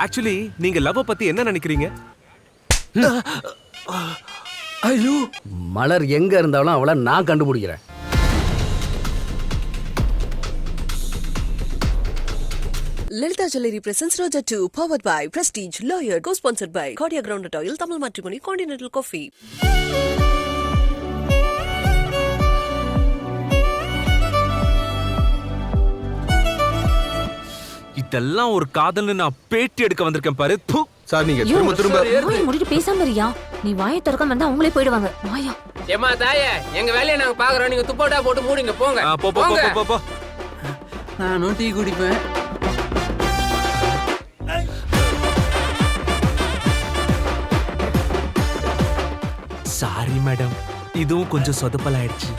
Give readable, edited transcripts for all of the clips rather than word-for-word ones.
Actually நீங்க love பத்தி என்ன நினைக்கிறீங்க? ஐயோ, மலர் எங்க இருந்தாலும் அவளை நான் கண்டுபிடிக்கிறேன். Lalita Jewellery presents Roja 2, powered by Prestige, Lawyer, co-sponsored by Cordia Groundnut Oil, Tamil Matrimony, Continental Coffee. இதெல்லாம் ஒரு காதல்னு நான் பேட்டி எடுக்க வந்திருக்கேன் பாரு. சார் நீங்க ஐயோ, திரும்ப வாயை மூடிட்டு பேசாம இருயா. நீ வாயை திறக்காம இருந்தா அவங்களே போயிடுவாங்க. வாயா. ஏமா தாயே, எங்க வேலையை நாங்க பாக்குறோம், நீங்க துப்போட்டா போட்டு மூடிங்க போங்க. போ போ போ போ போ. நானும் டீ குடிப்பேன். சாரி மேடம், இதுவும் கொஞ்சம் சொதப்பல் ஆயிடுச்சு.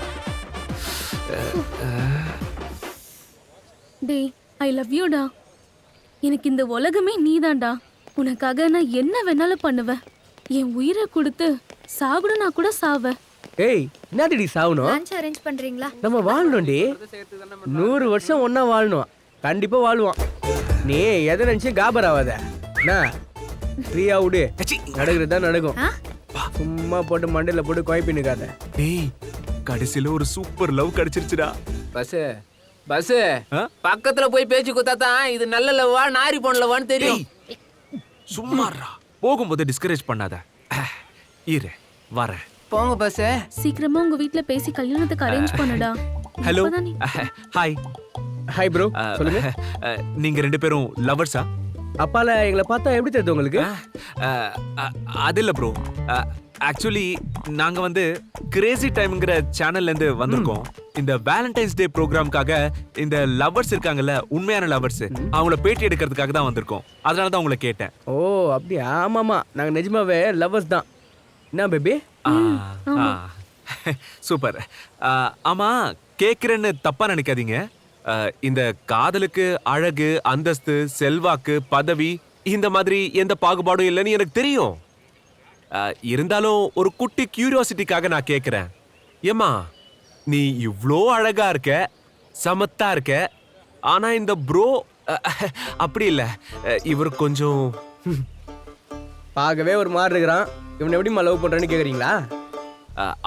டேய், ஐ லவ் யூ டா. எனக்கு இந்த உலகமே நீதான்டா. உனக்காக நான் என்ன வேணாலும் பண்ணுவேன். என் உயிரை கொடுத்து சாகணும்னா கூட சாவேன். ஏய், என்னடி சாவணும்? லஞ்ச் அரேஞ்ச் பண்றீங்களா? நம்ம வாழணும்டி. 100 வருஷம் ஒன்னா வாழணும். கண்டிப்பா வாழ்வோம். நீ எதை நினைச்சு காபர் ஆகாத. என்ன ஃப்ரீயா விடு, நடக்கிறது தான் நடக்கும். சும்மா போட்டு மண்டையில போட்டு குழப்பினுக்காத. டேய், கடைசியில ஒரு சூப்பர் லவ் கிடைச்சிருச்சுடா. பஸ் பஸ் பக்கத்துல போய் பேச்சு குத்தாதான் இது நல்ல லவ்வா நாரி போன லவ்வான்னு தெரியும். சும்மாறா, போகும்போது டிஸ்கரேஜ் பண்ணாத. இரு வரேன். போங்க பஸ். சீக்கிரமா உங்க வீட்ல பேசி கல்யாணத்துக்கு அரேஞ்ச் பண்ணுடா. ஹலோ, இப்பதான் நீ- ஹாய். ஹாய் ப்ரோ, சொல்லுங்க. நீங்க 2 பேரும் லவர்ஸா? அப்பால எங்களை பார்த்தா எப்படி தெரியுது உங்களுக்கு? அது இல்ல ப்ரோ. ஆக்சுவலி நாங்க வந்து கிரேசி டைம்ங்கிற சேனல்ல இருந்து வந்திருக்கோம். இந்த வேலண்டைன்ஸ் டே ப்ரோக்ராம்காக இந்த லவர்ஸ் இருக்காங்கல்ல, உண்மையான லவர்ஸ், அவங்கள பேட்டி எடுக்கிறதுக்காக தான் வந்திருக்கோம். அதனால தான் உங்களை கேட்டேன். ஓ அப்படியா? ஆமாமா, நாங்க நிஜமாவே லவ்வர்ஸ் தான். என்ன பேபி? சூப்பர். ஆமா, கேக்குறேன்னு தப்பா நினைக்காதீங்க. இந்த காதலுக்கு அழகு, அந்தஸ்து, செல்வாக்கு, பதவி இந்த மாதிரி எந்த பாகுபாடும் இல்லைன்னு எனக்கு தெரியும். இருந்தாலும் ஒரு குட்டி கியூரியாசிட்டிக்காக நான் கேக்குறேன். ஏமா, நீ இவ்ளோ அழகா இருக்க, சமத்தா இருக்க, ஆனா இந்த ப்ரோ அப்படி இல்ல, இவர் கொஞ்சம் பார்க்கவே ஒரு மாதிரி இருக்கிறான். இவனை எப்படி லவ் பண்றேன்னு கேக்குறீங்களா?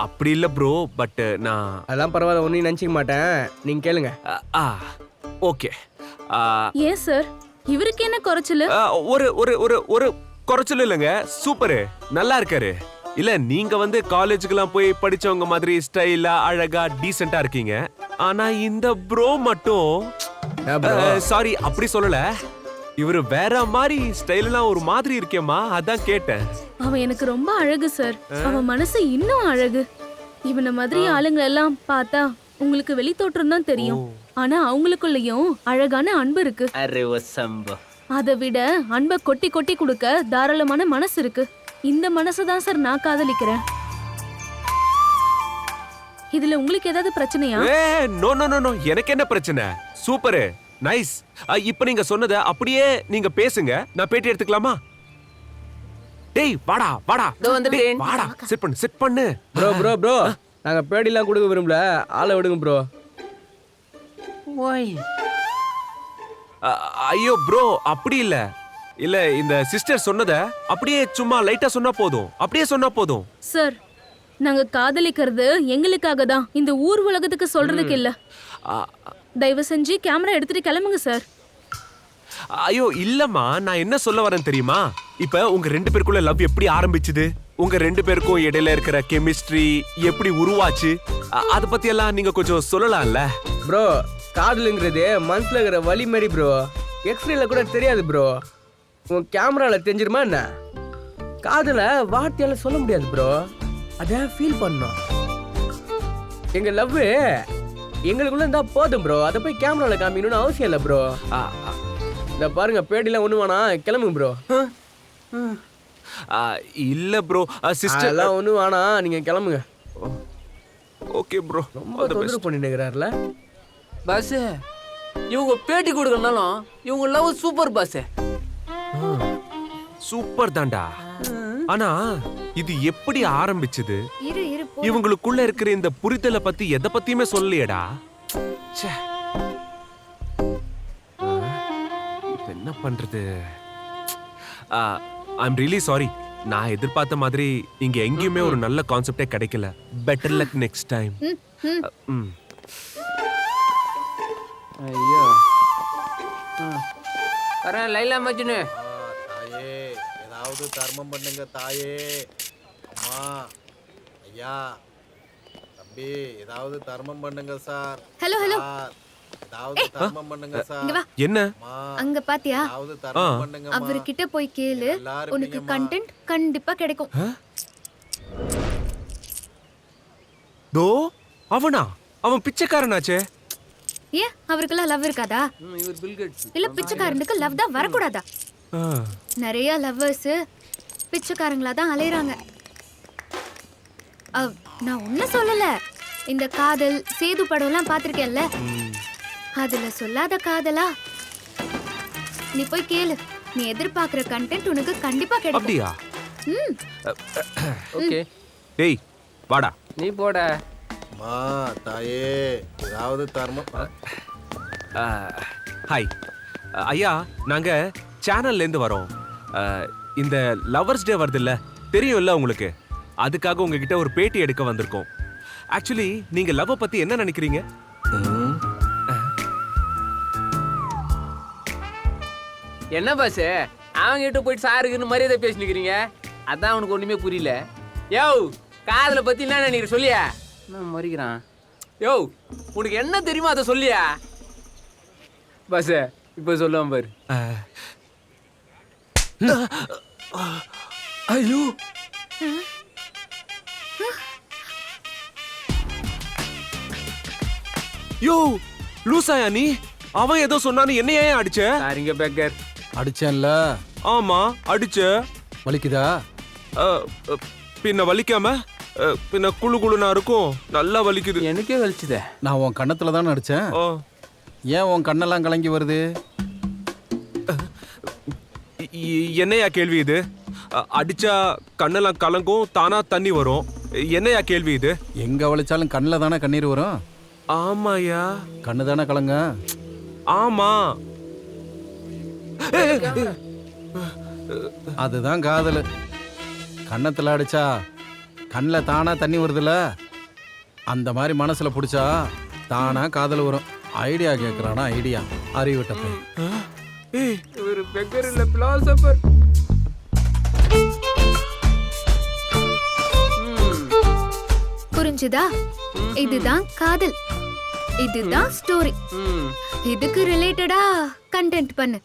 அப்படி இல்ல ப்ரோ. பட் நான் அதெல்லாம் பரவாயில்ல, ஒன்னும் நினைச்சிக்க மாட்டேன். நீங்க கேளுங்க. ஓகே. ஏன் சார், இவருக்கு என்ன குறைச்சல்? ஒரு ஒரு ஒரு ஒரு குறைச்சல் இல்லைங்க, சூப்பரு, நல்லா இருக்காரு. இல்ல, நீங்க வந்து காலேஜுக்கெல்லாம் போய் படிச்சவங்க மாதிரி ஸ்டைலா அழகா டீசெண்டா இருக்கீங்க. ஆனா இந்த ப்ரோ மட்டும், சாரி அப்படி சொல்லல, இவரு வேற மாதிரி ஸ்டைல்லாம் ஒரு மாதிரி இருக்கேம்மா, அதான் கேட்டேன். அவன் எனக்கு ரொம்ப அழகு சார். அவன் மனசு இன்னும் அழகு. இவன மாதிரி ஆளுங்க எல்லாம் பார்த்தா உங்களுக்கு வெளி தோற்றம் தான் தெரியும். ஆனா அவங்களுக்குள்ளயும் அழகான அன்பு இருக்கு. அதை விட அன்பை கொட்டி கொட்டி கொடுக்க தாராளமான மனசு இருக்கு. இந்த மனசு தான் சார் நான் காதலிக்கிறேன். இதுல உங்களுக்கு ஏதாவது பிரச்சனையா? நோ நோ நோ நோ, எனக்கு என்ன பிரச்சனை? Super, nice. இப்ப நீங்க சொன்னதை அப்படியே நீங்க பேசுங்க, நான் பேட்டி எடுத்துக்கலாமா? டேய் வாடா வாடா, வந்துட்டேன். வாடா, சிட் பண்ணு. ப்ரோ ப்ரோ ப்ரோ, நாங்க பேடிலாம் கொடுக்க விரும்பல, ஆளை விடுங்க ப்ரோ. ஓய், ஐயோ ப்ரோ, அப்படி இல்ல. இல்ல, இந்த சிஸ்டர் சொன்னதை அப்படியே சும்மா லைட்டா சொன்னா போதும், அப்படியே சொன்னா போதும். சார், நாங்க காதலிக்கிறது எங்களுக்காக தான், இந்த ஊர் உலகத்துக்கு சொல்றதுக்கு இல்ல. தயவு செஞ்சு கேமரா எடுத்துட்டு கிளம்புங்க சார். ஐயோ இல்லம்மா, நான் என்ன சொல்ல வரேன் தெரியுமா? இப்ப உங்க 2 பேருக்குள்ள லவ் எப்படி ஆரம்பிச்சுது, உங்க 2 பேருக்கும் இடையில இருக்கிற கெமிஸ்ட்ரி எப்படி உருவாச்சு, அத பத்தி எல்லாம் நீங்க கொஞ்சம் சொல்லலாம்ல ப்ரோ. காதலுங்கிறது மனசுல இருக்கிற வலி மாதிரி ப்ரோ. எக்ஸ்ரேல கூட தெரியாது ப்ரோ. உன் கேமரால தெரிஞ்சிருமா என்ன? காதல வார்த்தையால சொல்ல முடியாது ப்ரோ, அத ஃபீல் பண்ணோம். எங்க லவ் எங்களுக்குள்ள இருந்தா போதும் ப்ரோ, அதை போய் கேமரால காமிக்கணும்னு அவசியம் இல்லை ப்ரோ. இந்த பாருங்க, பேட்டிலாம் ஒண்ணு வேணாம், கிளம்புங்க ப்ரோ. இல்ல ப்ரோ, சிஸ்டர் எல்லாம் ஒண்ணு வேணாம், நீங்க கிளம்புங்க. Okay bro. ரொம்ப தொந்தரவு பண்ணிட்டு இருக்கிறாருல பஸ். இவங்க பேட்டி கொடுக்கறனாலும் இவங்க லவ் சூப்பர் பஸ். சூப்பர் தான்டா. ஆனா இது எப்படி ஆரம்பிச்சது? இவங்களுக்குள்ள இருக்கிற இந்த புரிதலை பத்தி எதை பத்தியுமே சொல்லலையேடா. இப்ப என்ன பண்றது? I'm really sorry. நான் எதிர்பார்த்த மாதிரி இங்க எங்கேயுமே ஒரு நல்ல கான்செப்டே கிடைக்கல. Better luck next time. ஐயோ வரேன் லைலா மஜ்னு. தாயே ஏதாவது தர்மம் பண்ணுங்க தாயே. அம்மா ஐயா தம்பி ஏதாவது தர்மம் பண்ணுங்க சார். ஹலோ ஹலோ ஏதாவது தர்மம் பண்ணுங்க சார். என்ன? அங்க பாத்தியா? ஏதாவது தர்மம் பண்ணுங்க. அவர்கிட்ட போய் கேளு, உனக்கு கண்டென்ட் கண்டிப்பா கிடைக்கும். தோ அவனா? அவன் பிச்சைக்காரனாச்சே. ஏன் அவருக்கெல்லாம் லவ் இருக்காதா? இவர் பில் கேட்ஸ். இல்ல பிச்சைக்காரனுக்கு லவ் தான் வரக்கூடாதா? நிறைய லவ்வர்ஸ் பிச்சைக்காரங்களா தான் அலையறாங்க. நான் ஒன்னும் சொல்லல. இந்த காதல் சேது படம்லாம் பாத்திருக்கேன்ல, அதுல சொல்லாத காதலா? நீ போய் கேளு, நீ எதிர்பார்க்கிற கண்டென்ட் உனக்கு கண்டிப்பா கிடைக்கும். அப்படியா? ஓகே டேய் வாடா. நீ போட. அம்மா தாயே ஏதாவது தர்மம். ஹாய் ஐயா, நாங்க சேனல்ல இருந்து வரோம். இந்த லவர்ஸ் டே வருது இல்ல, தெரியும்ல உங்களுக்கு. அதுக்காக உங்ககிட்ட ஒரு பேட்டி எடுக்க வந்திருக்கோம். ஆக்சுவலி நீங்க லவ் பத்தி என்ன நினைக்கிறீங்க? என்ன பாஸ் அவங்க கிட்ட போயிட்டு சாருக்குன்னு மரியாதை பேசினுக்கிறீங்க? அதான் அவனுக்கு ஒண்ணுமே புரியல. யோ காதலை பத்தி என்ன நினைக்கிற சொல்லியா? நான் மறிக்கிறான். யோ உனக்கு என்ன தெரியுமா அதை சொல்லியா? பாஸ் இப்ப சொல்லுவான் பாரு. ஐயோ யோ லூசாயா நீ? அவன் ஏதோ சொன்னான்னு என்ன ஏன் அடிச்ச? சாரிங்க பேக்கர். அடிச்சேன்ல. ஆமா அடிச்ச. வலிக்குதா? பின்ன வலிக்காம பின்ன குளு குளுனா இருக்கும். நல்லா வலிக்குது. எனக்கே வலிச்சுதே. நான் உன் கண்ணத்துல தானே அடிச்சேன். ஏன் உன் கண்ணெல்லாம் கலங்கி வருது? என்னையா கேள்வி இது? அடிச்சா கண்ணெல்லாம் கலங்கும், தானா தண்ணி வரும். என்னையா கேள்வி இது? எங்க வலிச்சாலும் கண்ணில் தானே கண்ணீர் வரும். ஆமாயா. கண்ணு தானே கலங்க. ஆமா. அதுதான் காதல். கண்ணத்துல அடிச்சா கண்ணில் தானா தண்ணி வருதுல, அந்த மாதிரி மனசுல பிடிச்சா தானா காதல் வரும். ஐடியா கேட்கறானா? ஐடியா அறிவிட்ட போய். இவர் பெக்கர் இல்ல பிலாசபர். புரிஞ்சுதா? இதுதான் காதல், இதுதான் ஸ்டோரி. இதுக்கு ரிலேட்டடா கண்டென்ட் பண்ணு.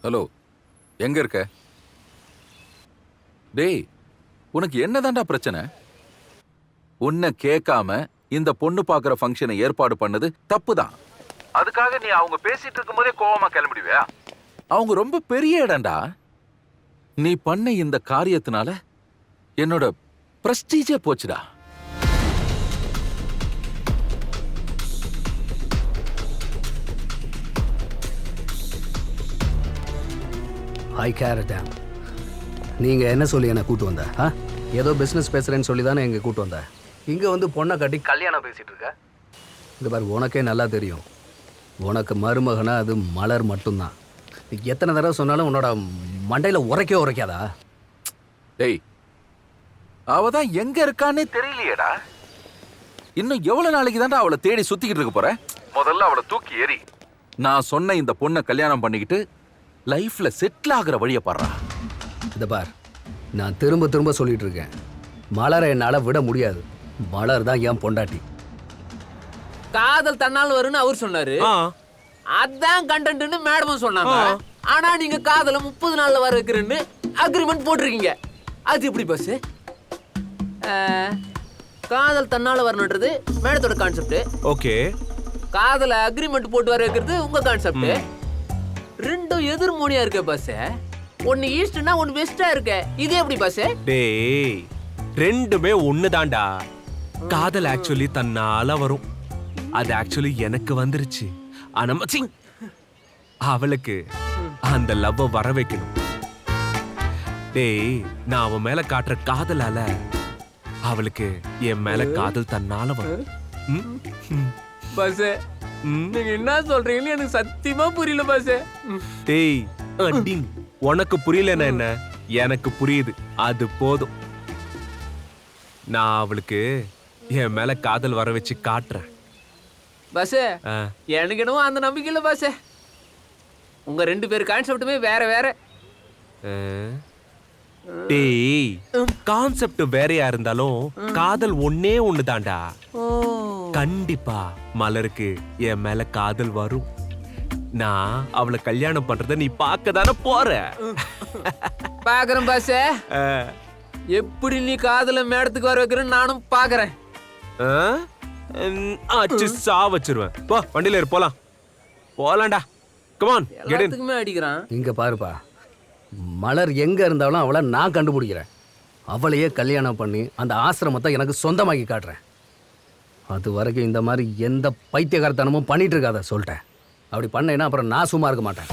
ஹலோ, எங்க இருக்க? டேய், உனக்கு என்னதான்டா பிரச்சனை? உன்னை கேட்காம இந்த பொண்ணு பாக்குற ஃபங்க்ஷனை ஏற்பாடு பண்ணது தப்புதான். அதுக்காக நீ அவங்க பேசிட்டு இருக்கும் போதே கோவமா கிளம்பிடுவியா? அவங்க ரொம்ப பெரிய இடம்டா. நீ பண்ண இந்த காரியத்தினால என்னோட பிரஸ்டீஜே போச்சுடா. ஐ கேர் டேம். நீங்கள் என்ன சொல்லி என்னை கூட்டு வந்த? ஏதோ பிஸ்னஸ் பேசுகிறேன்னு சொல்லி தானே எங்கே கூட்டு வந்த. இங்கே வந்து பொண்ணை கட்டி கல்யாணம் பேசிகிட்டு இருக்க. இந்த பாரு, உனக்கே நல்லா தெரியும், உனக்கு மருமகனா அது மலர் மட்டும்தான். எத்தனை தடவை சொன்னாலும் உன்னோட மண்டையில் உரைக்காதா? டேய், அவ தான் எங்க இருக்கான்னே தெரியலையேடா. இன்னும் எவ்வளவு நாளைக்கு தான்டா அவளை தேடி சுத்திக்கிட்டு இருக்க போற? முதல்ல அவளை தூக்கி ஏறி நான் சொன்ன இந்த பொண்ணை கல்யாணம் பண்ணிக்கிட்டு லைஃப்ல செட்டில் ஆகிற வழியை பாடுறா. இந்த பார், நான் திரும்ப திரும்ப சொல்லிட்டு இருக்கேன், மலரை என்னால் விட முடியாது. மலர் தான் என் பொண்டாட்டி. காதல் தன்னால் வரும்னு அவர் சொன்னாரு. அதான் கண்டென்ட்னு மேடமும் சொன்னாங்க. ஆனா நீங்க காதல 30 நாள்ல வர வைக்கிறேன்னு அக்ரிமெண்ட் போட்டிருக்கீங்க. அது எப்படி பஸ்? காதல் தன்னால வரணுன்றது மேடத்தோட கான்செப்ட். ஓகே. காதல அக்ரிமெண்ட் போட்டு வர வைக்கிறது உங்க கான்செப்ட். ரெண்டும் எதிர்மோனியா இருக்க பஸ். ஒன்னு ஈஸ்ட்னா ஒன்னு வெஸ்டா இருக்க. இது எப்படி பஸ்? டேய், ரெண்டுமே ஒண்ணுதான்டா. காதல் ஆக்சுவலி தன்னால வரும். அது ஆக்சுவலி எனக்கு வந்துருச்சு. ஆனா அவளுக்கு அந்த லவ் வர வைக்கணும். டேய் நான் அவன் மேல காட்டுற காதலால அவளுக்கு என் மேல காதல் தன்னால வரும். ம்? ம். பாஸ் நீங்க என்ன சொல்றீங்கன்னு எனக்கு சத்தியமா புரியல பாஸ். டேய் அடிங். உனக்கு புரியலன்னா என்ன, எனக்கு புரியுது, அது போதும். நான் அவளுக்கு என் மேல காதல் வர வச்சு காட்டுறேன். பாஸ் எனக்கு என்னவோ அந்த நம்பிக்கை இல்ல பாஸ். உங்க 2 பேர் கான்செப்டுமே வேற வேற. டேய் கான்செப்ட் வேறையா இருந்தாலும் காதல் ஒன்னே ஒண்ணுதான்டா. கண்டிப்பா மலருக்கு என் மேல காதல் வரும். நான் அவளை கல்யாணம் பண்றத நீ பார்க்க தானே போற. பாக்குறேன் பாஸ். எப்படி நீ காதல மேடத்துக்கு வர வைக்கிறேன்னு நானும் பாக்குறேன். ஆச்சு சா வச்சிருவேன். போ வண்டியில ஏறு, போலாம் போலாம்டா. Come on get in. எல்லாத்துக்குமே அடிக்கிறான். இங்க பாருப்பா, மலர் எங்க இருந்தாலும் அவளை நான் கண்டுபிடிக்கிறேன். அவளையே கல்யாணம் பண்ணி அந்த ஆசிரமத்தை எனக்கு சொந்தமாக்கி காட்டுறேன். அது வரைக்கும் இந்த மாதிரி எந்த பைத்தியகாரத்தனமும் பண்ணிட்டு இருக்காத சொல்லிட்டேன். அப்படி பண்ணேன்னா அப்புறம் நான் சும்மா இருக்க மாட்டேன்.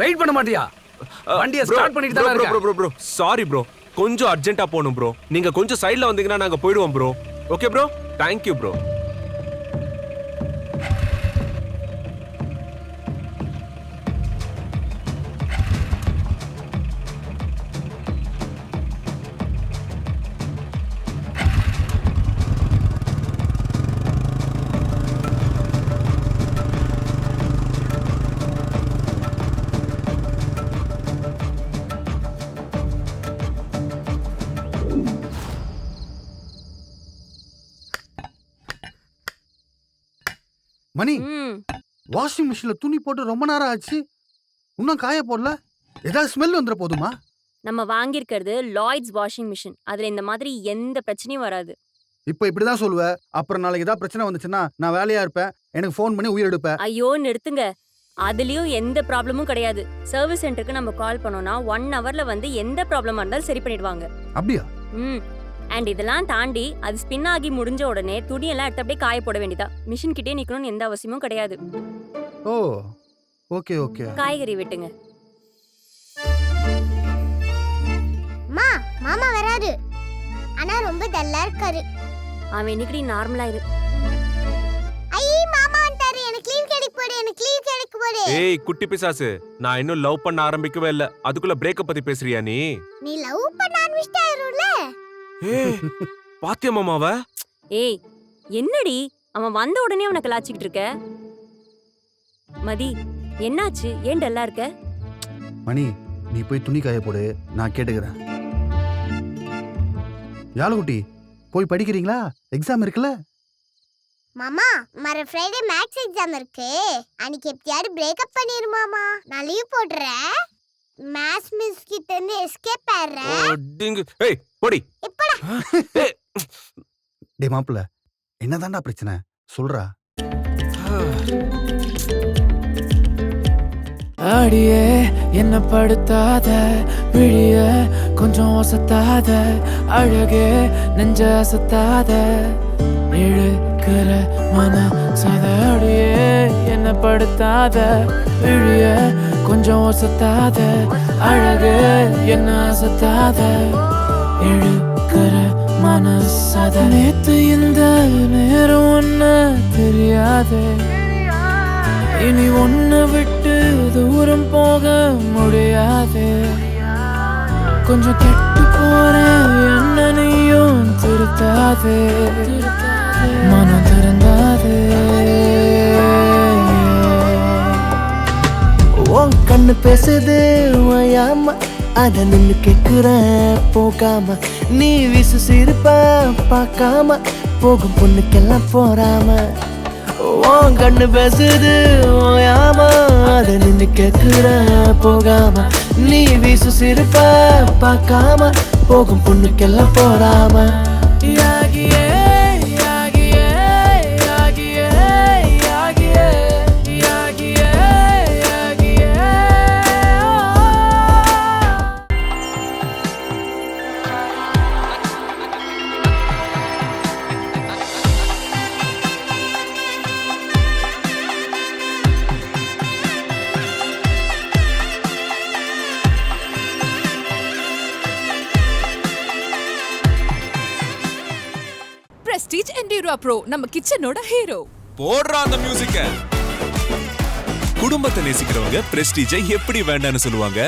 வெயிட் பண்ண மாட்டியா? வண்டியை ஸ்டார்ட் பண்ணிட்டு தான் இருக்கேன். ப்ரோ சாரி ப்ரோ, கொஞ்சம் அர்ஜென்ட்டா போணும் ப்ரோ. நீங்க கொஞ்சம் சைடுல வந்தீங்கன்னா நாங்க போய்டுவோம் bro. Okay bro, thank you bro. Mani, washing மிஷின்ல துணி போட்டு ரொம்ப நேரம் ஆச்சு, இன்னும் காய போடல. ஏதாவது ஸ்மெல் வந்துட போதுமா? நம்ம வாங்கியிருக்கிறது லாய்ட்ஸ் வாஷிங் மிஷின். அதுல இந்த மாதிரி எந்த பிரச்சனையும் வராது. இப்போ இப்படிதான் சொல்லுவ, அப்புறம் நாளைக்கு ஏதாவது பிரச்சனை வந்துச்சுன்னா நான் வேலையா இருப்பேன், எனக்கு ஃபோன் பண்ணி உயிர் எடுப்பேன். ஐயோ நிறுத்துங்க, அதுலயும் எந்த ப்ராப்ளமும் கிடையாது. சர்வீஸ் சென்டருக்கு நம்ம கால் பண்ணோம்னா 1 ஹவர்ல வந்து எந்த ப்ராப்ளமா இருந்தாலும் சரி பண்ணிடுவாங்க. அப்படியா? அண்ட் இதெல்லாம் தாண்டி அது ஸ்பின் ஆகி முடிஞ்ச உடனே துணியெல்லாம் எடுத்து அப்படியே காய போட வேண்டியதா. மிஷின் கிட்டே நிக்கணும்னு எந்த அவசியமும் கிடையாது. ஓ ஓகே ஓகே. காய்கறி வெட்டுங்க. மாமா வராரு, ஆனா ரொம்ப டல்லா இருக்காரு. அவன் இன்னைக்கு நார்மலா இரு. ஐயே மாமா வந்தாரு, எனக்கு லீவ் கிடைக்க போடு, எனக்கு லீவ் கிடைக்க போடு. ஏய் குட்டி பிசாசு, நான் இன்னும் லவ் பண்ண ஆரம்பிக்கவே இல்ல, அதுக்குள்ள பிரேக்கப் பத்தி பேசுறியா நீ? நீ லவ் பண்ண ஆரம்பிச்சிட்டாருல. ஏய் பாத்தியா மாமாவ? ஏய் என்னடி அவன் வந்த உடனே அவனை கலாச்சிக்கிட்டு இருக்க? மதி என்னாச்சு, ஏன் டல்லா இருக்க? மணி, நீ போய் துணி காய போடு, நான் கேட்டுக்கிறேன். யாழுகுட்டி, போய் படிக்கிறீங்களா? எக்ஸாம் இருக்குல்ல? மாமா மர ஃப்ரைடே மேத்ஸ் எக்ஸாம் இருக்கு, அன்னைக்கு எப்படியாவது பிரேக்கப் பண்ணிரு மாமா. நான் லீவ் போடுறேன், மேத்ஸ் மிஸ் கிட்ட இருந்து எஸ்கேப் ஆறேன். ஏய் போடி. எப்படா? டேய் மாப்ள, என்னதான்டா பிரச்சனை சொல்றா. அடியே என்ன படுத்தாத, விழிய கொஞ்சம் ஒசத்தாத, அழகே நெஞ்ச அசத்தாத, இழுக்கிற மன சத. அடியே என்ன படுத்தாத, விழிய கொஞ்சம் ஒசத்தாத, அழகே என்ன அசத்தாத, இழுக்கிற மனசத. நேத்து இந்த நேரம் ஒன்ன தெரியாதே, இனி ஒன்ன விட்டு தூரம் போக முடியாதே. கொஞ்சம் கெட்டு போறேன், என்ன நீயும் திருத்தாதே, மனம் திறந்தாதே. உன் கண்ணு பேசுது ஓயாம, அத நின்னு கேக்குறேன் போகாம. நீ வீசு சிரிப்ப பார்க்காம, போகும் பொண்ணுக்கெல்லாம் போறாம. உன் கண்ணு பேசுது ஓயாம, அத நின்னு கேக்குறேன் போகாம. நீ வீசு சிரிப்ப பார்க்காம, போகும் பொண்ணுக்கெல்லாம் போறாம. யாகியே யாகியே யாகியே பிரஸ்டீஜ் என்டியூரா ப்ரோ நம்ம கிச்சனோட ஹீரோ. போடுறா அந்த மியூசிக்க. குடும்பத்தை நேசிக்கிறவங்க பிரஸ்டீஜை எப்படி வேண்டான்னு சொல்லுவாங்க?